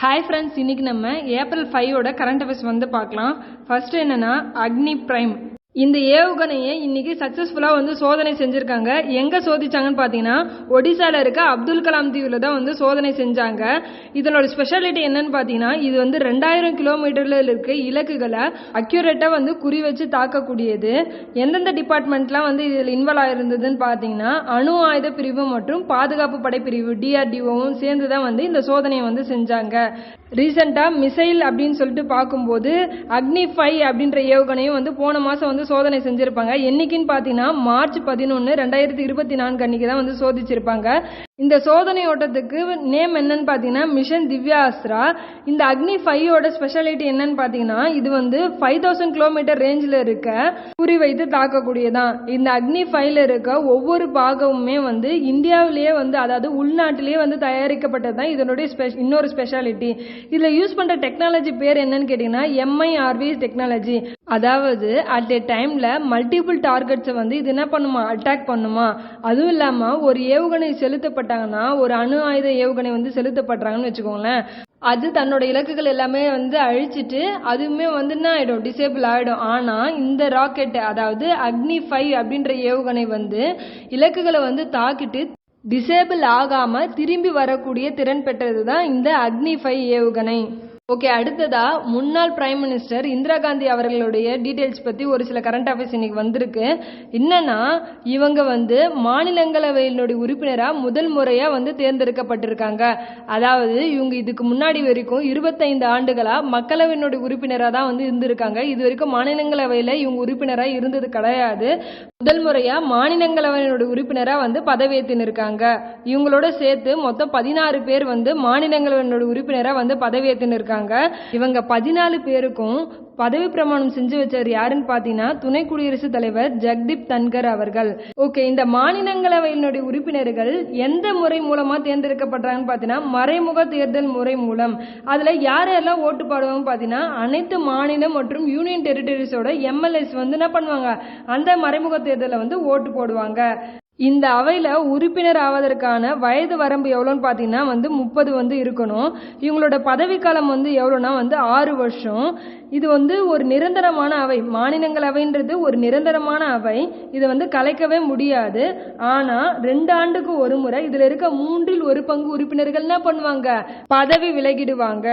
Hi friends, இன்னைக்கு நம்ம April 5 current affairs வந்து பார்க்கலாம். ஃபர்ஸ்ட் என்னன்னா அக்னி பிரைம். இந்த ஏவுகணையை இன்னைக்கு சக்சஸ்ஃபுல்லா வந்து சோதனை செஞ்சிருக்காங்க. எங்க சோதிச்சாங்கன்னு பாத்தீங்கன்னா ஒடிசால இருக்க அப்துல் கலாம் தீவுல தான் வந்து சோதனை செஞ்சாங்க. இதனோட ஸ்பெஷாலிட்டி என்னன்னு பாத்தீங்கன்னா இது வந்து 2000 கிலோமீட்டர்ல இருக்க இலக்குகளை அக்யூரேட்டா வந்து குறி வச்சு தாக்கக்கூடியது. எந்தெந்த டிபார்ட்மெண்ட்லாம் வந்து இதில் இன்வால்வ் ஆயிருந்ததுன்னு பாத்தீங்கன்னா அணு ஆயுத பிரிவு மற்றும் பாதுகாப்பு படை பிரிவு DRDOவும் சேர்ந்துதான் வந்து இந்த சோதனையை வந்து செஞ்சாங்க. ரீசெண்டா மிசைல் அப்படின்னு சொல்லிட்டு பார்க்கும்போது அக்னி 5 அப்படின்ற ஏவுகணையும் வந்து போன மாசம் வந்து சோதனை செஞ்சிருப்பாங்க. என்னைக்குன்னு பாத்தீங்கன்னா மார்ச் 11, 2024 அன்னைக்கு தான் வந்து சோதிச்சிருப்பாங்க. இந்த சோதனை ஓட்டத்துக்கு நேம் என்னன்னு பாத்தீங்கன்னா மிஷன் திவ்யா அஸ்த்ரா. இந்த அக்னி 5 ஸ்பெஷாலிட்டி என்னன்னு பாத்தீங்கன்னா இது வந்து 5000 கிலோமீட்டர் ரேஞ்சில் இருக்க குறி வைத்து தாக்கக்கூடியதான். இந்த அக்னி 5 இருக்க ஒவ்வொரு பாகமுமே வந்து இந்தியாவிலேயே வந்து அதாவது உள்நாட்டிலேயே வந்து தயாரிக்கப்பட்டதுதான் இதனுடைய இன்னொரு ஸ்பெஷாலிட்டி. இதுல யூஸ் பண்ற டெக்னாலஜி பேர் என்னன்னு கேட்டீங்கன்னா MIRV டெக்னாலஜி. அதாவது அட் ஏ டைம்ல மல்டிபிள் டார்கெட்ஸை வந்து இது என்ன பண்ணுமா, அட்டாக் பண்ணுமா. அதுவும் இல்லாம ஒரு ஏவுகணை செலுத்தப்பட்டாங்கன்னா ஒரு அணு ஆயுத ஏவுகணை வந்து செலுத்தப்படுறாங்கன்னு வச்சுக்கோங்களேன், அது தன்னோட இலக்குகள் எல்லாமே வந்து அழிச்சிட்டு அதுவுமே வந்து என்ன ஆயிடும், டிசேபிள் ஆயிடும். ஆனா இந்த ராக்கெட் அதாவது அக்னி 5 அப்படின்ற ஏவுகணை வந்து இலக்குகளை வந்து தாக்கிட்டு டிசேபிள் ஆகாம திரும்பி வரக்கூடிய திறன் பெற்றது தான் இந்த அக்னி 5 ஏவுகணை. ஓகே, அடுத்ததா முன்னாள் பிரைம் மினிஸ்டர் இந்திரா காந்தி அவர்களுடைய டீடைல்ஸ் பத்தி ஒரு சில கரண்ட் அஃபேர்ஸ் இன்னைக்கு வந்திருக்கு. என்னன்னா இவங்க வந்து மாநிலங்களவையினுடைய உறுப்பினரா முதல் முறையா வந்து தேர்ந்தெடுக்கப்பட்டிருக்காங்க. அதாவது இவங்க இதுக்கு முன்னாடி வரைக்கும் 25 ஆண்டுகளா மக்களவையினுடைய உறுப்பினரா தான் வந்து இருந்திருக்காங்க. இது வரைக்கும் மாநிலங்களவையில இவங்க உறுப்பினரா இருந்தது கிடையாது. முதல் முறையா மாநிலங்களவையினுடைய உறுப்பினரா வந்து பதவியேற்று இருக்காங்க. இவங்களோட சேர்த்து மொத்தம் 16 பேர் வந்து மாநிலங்களவையினுடைய உறுப்பினரா வந்து பதவியேற்று இருக்காங்க. இவங்க 14 பேருக்கும் பதவி பிரமாணம் செஞ்சு வச்சவர் யாருன்னு பாத்தீங்கன்னா துணை குடியரசுத் தலைவர் ஜெகதீப் தன்கர் அவர்கள். ஓகே, இந்த மாநிலங்களவையினுடைய உறுப்பினர்கள் எந்த முறை மூலமா தேர்ந்தெடுக்கப்படுறாங்கன்னு பாத்தீங்கன்னா மறைமுக தேர்தல் முறை மூலம். அதுல யாரெல்லாம் ஓட்டு போடுவாங்க பாத்தீங்கன்னா அனைத்து மாநிலம் மற்றும் யூனியன் டெரிட்டரிஸோட MLAs வந்து என்ன பண்ணுவாங்க, அந்த மறைமுக தேர்தலில் வந்து ஓட்டு போடுவாங்க. இந்த அவையில உறுப்பினர் ஆவதற்கான வயது வரம்பு எவ்வளோன்னு பாத்தீங்கன்னா வந்து 30 வந்து இருக்கணும். இவங்களோட பதவிக்காலம் வந்து எவ்வளோனா வந்து 6 வருஷம். இது வந்து ஒரு நிரந்தரமான அவை. மாநிலங்களவைன்றது ஒரு நிரந்தரமான அவை. இதை வந்து கலைக்கவே முடியாது. ஆனா 2 ஆண்டுக்கு ஒரு முறை இதுல இருக்க 1/3 உறுப்பினர்கள் என்ன பண்ணுவாங்க, பதவி விலகிடுவாங்க.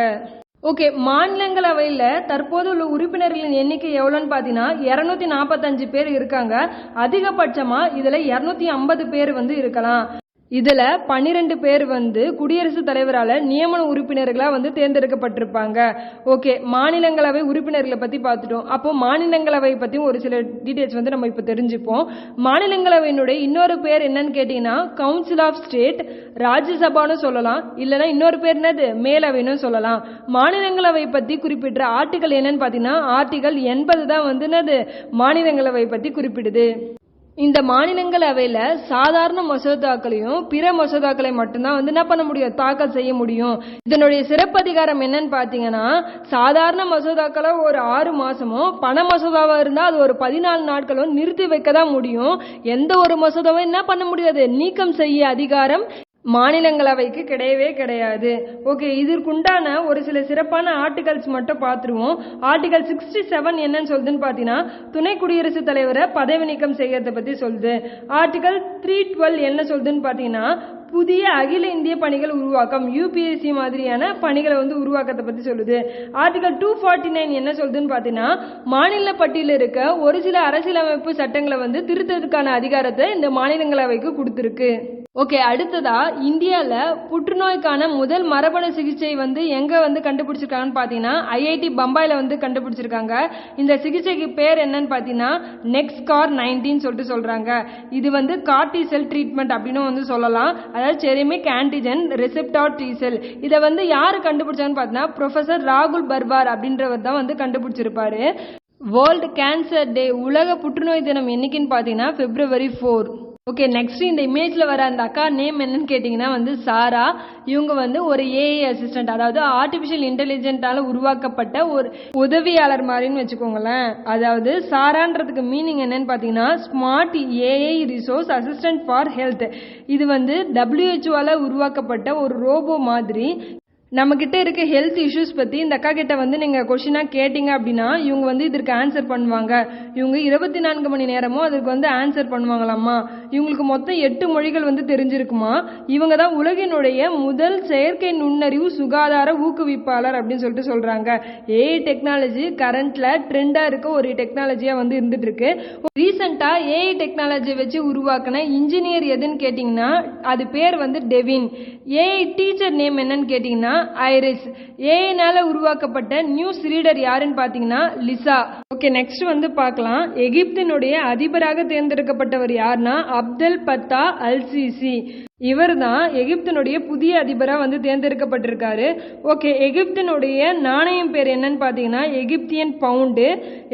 ஓகே, மாநிலங்களவையில தற்போது உள்ள உறுப்பினர்களின் எண்ணிக்கை எவ்வளோன்னு பாத்தீங்கன்னா 245 பேர் இருக்காங்க. அதிகபட்சமா இதுல 250 பேர் வந்து இருக்கலாம். இதுல 12 பேர் வந்து குடியரசுத் தலைவரால நியமன உறுப்பினர்களா வந்து தேர்ந்தெடுக்கப்பட்டிருப்பாங்க. ஓகே, மாநிலங்களவை உறுப்பினர்களை பத்தி பார்த்துட்டோம். அப்போ மாநிலங்களவை பத்தி ஒரு சில டீடைல்ஸ் வந்து நம்ம இப்ப தெரிஞ்சுப்போம். மாநிலங்களவையினுடைய இன்னொரு பேர் என்னன்னு கேட்டீங்கன்னா கவுன்சில் ஆஃப் ஸ்டேட், ராஜ்யசபான்னு சொல்லலாம், இல்லைன்னா இன்னொரு பேர் என்னது மேலவைன்னு சொல்லலாம். மாநிலங்களவை பத்தி குறிப்பிட்ட ஆர்டிகல் என்னன்னு பாத்தீங்கன்னா ஆர்டிகல் 80 தான் வந்து என்னது மாநிலங்களவை பத்தி குறிப்பிடுது. இந்த மாநிலங்களவையில சாதாரண மசோதாக்களையும் பிற மசோதாக்களை மட்டும்தான் வந்து என்ன பண்ண முடியும், தாக்கல் செய்ய முடியும். இதனுடைய சிறப்பு அதிகாரம் என்னன்னு பாத்தீங்கன்னா சாதாரண மசோதாக்களை ஒரு 6 மாசமும், பண மசோதாவா இருந்தா அது ஒரு 14 நாட்களும் நிறுத்தி வைக்கதான் முடியும். எந்த ஒரு மசோதாவும் என்ன பண்ண முடியாது, நீக்கம் செய்ய அதிகாரம் மாநிலங்களவைக்கு கிடையவே கிடையாது. ஓகே, இதற்குண்டான ஒரு சில சிறப்பான ஆர்டிகல்ஸ் மட்டும் பார்த்துருவோம். ஆர்டிகல் 67 என்னன்னு சொல்லுதுன்னு பாத்தீங்கன்னா துணை குடியரசுத் தலைவரை பதவி நீக்கம் செய்யறதை பத்தி சொல்லுது. ஆர்டிகல் 312 என்ன சொல்லுதுன்னு பாத்தீங்கன்னா புதிய அகில இந்திய பணிகள் உருவாக்கம், UPSC மாதிரியான பணிகளை வந்து உருவாக்கத்தை பத்தி சொல்லுது. ஆர்டிகல் 249 என்ன சொல்லுதுன்னு பாத்தீங்கன்னா மாநில பட்டியலில் இருக்க ஒரு சில அரசியலமைப்பு சட்டங்களை வந்து திருத்ததுக்கான அதிகாரத்தை இந்த மாநிலங்களவைக்கு கொடுத்திருக்கு. ஓகே, அடுத்ததா இந்தியால புற்றுநோய்க்கான முதல் மரபணு சிகிச்சை வந்து எங்க வந்து கண்டுபிடிச்சிருக்காங்கன்னு பாத்தீங்கன்னா IIT பம்பாயில வந்து கண்டுபிடிச்சிருக்காங்க. இந்த சிகிச்சைக்கு பேர் என்னன்னு பாத்தீங்கன்னா நெக்ஸ்கார் 19 சொல்லிட்டு சொல்றாங்க. இது வந்து கார்டி செல் ட்ரீட்மெண்ட் அப்படின்னு வந்து சொல்லலாம். அதாவது செரிமிக் ஆன்டிஜன் ரிசெப்டார் டி செல். இதை வந்து யாரு கண்டுபிடிச்சான்னு பாத்தீங்கன்னா ப்ரொஃபசர் ராகுல் பர்வார் அப்படின்றவர் தான் வந்து கண்டுபிடிச்சிருப்பாரு. வேர்ல்டு கேன்சர் டே, உலக புற்றுநோய் தினம் என்னைக்குன்னு பாத்தீங்கன்னா February 4. ஓகே, நெக்ஸ்ட் இந்த இமேஜ்ல வர அந்த அக்கா நேம் என்னன்னு கேட்டீங்கன்னா வந்து சாரா. இவங்க வந்து ஒரு AI அசிஸ்டன்ட், அதாவது ஆர்டிபிஷியல் இன்டெலிஜென்ட்டால உருவாக்கப்பட்ட ஒரு உதவியாளர் மாதிரின்னு வச்சுக்கோங்களேன். அதாவது சாரான்றதுக்கு மீனிங் என்னன்னு பாத்தீங்கன்னா smart AI resource assistant for health. இது வந்து WHO உருவாக்கப்பட்ட ஒரு ரோபோ மாதிரி. நம்மக்கிட்ட இருக்க ஹெல்த் இஷ்யூஸ் பற்றி இந்த அக்கா கிட்ட வந்து நீங்கள் கொஷினாக கேட்டிங்க அப்படின்னா இவங்க வந்து இதற்கு ஆன்சர் பண்ணுவாங்க. இவங்க 24 மணி நேரமும் அதுக்கு வந்து ஆன்சர் பண்ணுவாங்களாம்மா. இவங்களுக்கு மொத்தம் 8 மொழிகள் வந்து தெரிஞ்சிருக்குமா. இவங்க தான் உலகினுடைய முதல் செயற்கை நுண்ணறிவு சுகாதார ஊக்குவிப்பாளர் அப்படின்னு சொல்லிட்டு சொல்கிறாங்க. ஏஐ டெக்னாலஜி கரண்ட்டில் ட்ரெண்டாக இருக்க ஒரு டெக்னாலஜியாக வந்து இருந்துட்டு இருக்கு. ரீசெண்டாக ஏஐ டெக்னாலஜியை வச்சு உருவாக்கின இன்ஜினியர் எதுன்னு கேட்டிங்கன்னா அது பேர் வந்து டெவின். ஏஐ டீச்சர் நேம் என்னன்னு கேட்டிங்கன்னா ஐரிஸ். ஏஐனால உருவாக்கப்பட்ட நியூஸ் ரீடர் யாருன்னு பார்த்தீங்கன்னா லிசா. ஓகே, நெக்ஸ்ட் வந்து பார்க்கலாம். எகிப்தினுடைய அதிபராக தேர்ந்தெடுக்கப்பட்டவர் யாருன்னா அப்தெல் பத்தா அல் சிசி. இவர் தான் எகிப்தினுடைய புதிய அதிபராக வந்து தேர்ந்தெடுக்கப்பட்டிருக்காரு. ஓகே, எகிப்தினுடைய நாணயம் பேர் என்னன்னு பார்த்தீங்கன்னா எகிப்தியன் பவுண்டு.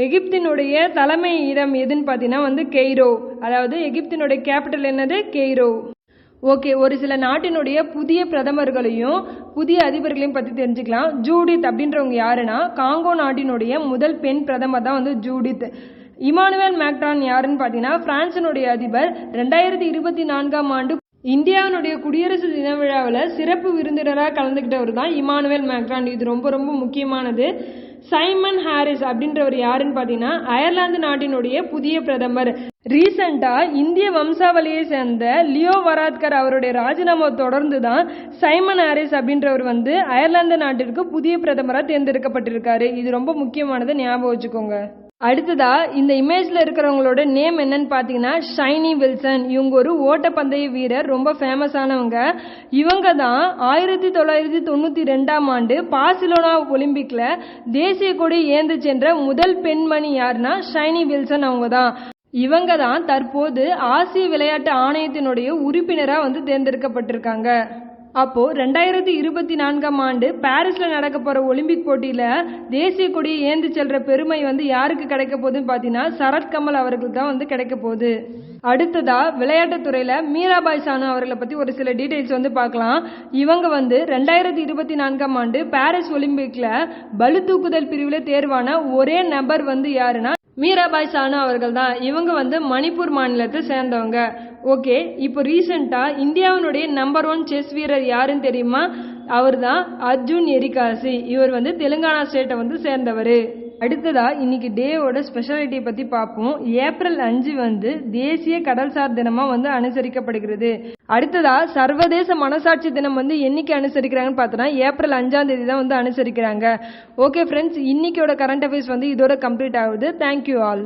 எகிப்தினுடைய தலைமை இடம் எதுன்னு பார்த்தீங்கன்னா வந்து கெய்ரோ. அதாவது எகிப்தினுடைய கேபிட்டல் என்னது கெய்ரோ. ஓகே, ஒரு சில நாட்டினுடைய புதிய பிரதமர்களையும் புதிய அதிபர்களையும் பற்றி தெரிஞ்சுக்கலாம். ஜூடித் அப்படின்றவங்க யாருன்னா காங்கோ நாட்டினுடைய முதல் பெண் பிரதமர் தான் வந்து ஜூடித். இமானுவேல் மேக்ரான் யாருன்னு பார்த்தீங்கன்னா பிரான்சினுடைய அதிபர். 2024ஆம் ஆண்டு இந்தியாவினுடைய குடியரசு தின விழாவில் சிறப்பு விருந்தினராக கலந்துக்கிட்டவர் தான் இமானுவேல் மேக்ரான். இது ரொம்ப ரொம்ப முக்கியமானது. சைமன் ஹாரிஸ் அப்படின்றவர் யாருன்னு பார்த்தீங்கன்னா அயர்லாந்து நாட்டினுடைய புதிய பிரதமர். ரீசெண்டா இந்திய வம்சாவளியை சேர்ந்த லியோ வராத்கர் அவருடைய ராஜினாமா தொடர்ந்து தான் சைமன் ஹாரிஸ் அப்படின்றவர் வந்து அயர்லாந்து நாட்டிற்கு புதிய பிரதமராக தேர்ந்தெடுக்கப்பட்டிருக்காரு. இது ரொம்ப முக்கியமானது, ஞாபகம் வச்சுக்கோங்க. அடுத்ததா இந்த இமேஜ்ல இருக்கிறவங்களோட நேம் என்னன்னு பார்த்தீங்கன்னா ஷைனி வில்சன். இவங்க ஒரு ஓட்டப்பந்தய வீரர், ரொம்ப ஃபேமஸானவங்க. இவங்க தான் 1992ஆம் ஆண்டு பார்சிலோனா ஒலிம்பிக்ல தேசிய கொடி ஏந்து சென்ற முதல் பெண்மணி யாருன்னா ஷைனி வில்சன் அவங்க தான். இவங்க தான் தற்போது ஆசிய விளையாட்டு ஆணையத்தினுடைய உறுப்பினராக வந்து தேர்ந்தெடுக்கப்பட்டிருக்காங்க. அப்போ 2024ஆம் ஆண்டு பாரிஸ்ல நடக்க போற ஒலிம்பிக் போட்டியில தேசிய கொடியை ஏந்தி செல்ற பெருமை வந்து யாருக்கு கிடைக்க போகுதுன்னு பார்த்தீங்கன்னா சரத்கமல் அவர்களுக்கு தான் வந்து கிடைக்க போகுது. அடுத்ததா விளையாட்டுத்துறையில மீராபாய் சானு அவர்களை பத்தி ஒரு சில டீடைல்ஸ் வந்து பார்க்கலாம். இவங்க வந்து 2024ஆம் ஆண்டு பாரிஸ் ஒலிம்பிக்ல பளு தூக்குதல் பிரிவில் தேர்வான ஒரே நபர் வந்து யாருன்னா மீராபாய் சானு அவர்கள் தான். இவங்க வந்து மணிப்பூர் மாநிலத்தை சேர்ந்தவங்க. ஓகே, இப்போ ரீசெண்டா இந்தியாவினுடைய நம்பர் 1 செஸ் வீரர் யாருன்னு தெரியுமா? அவர் தான் அர்ஜுன் எரிகாசி. இவர் வந்து தெலுங்கானா ஸ்டேட்டை வந்து சேர்ந்தவர். அடுத்ததா இன்னைக்கு டேவோட ஸ்பெஷாலிட்டியை பற்றி பார்ப்போம். ஏப்ரல் 5 வந்து தேசிய கடல்சார் தினமாக வந்து அனுசரிக்கப்படுகிறது. அடுத்ததா சர்வதேச மனசாட்சி தினம் வந்து என்னைக்கு அனுசரிக்கிறாங்கன்னு பார்த்தோன்னா ஏப்ரல் 5ஆம் தேதி தான் வந்து அனுசரிக்கிறாங்க. ஓகே ஃப்ரெண்ட்ஸ், இன்னைக்கோட கரண்ட் அஃபேர்ஸ் வந்து இதோட கம்ப்ளீட் ஆகுது. Thank you all.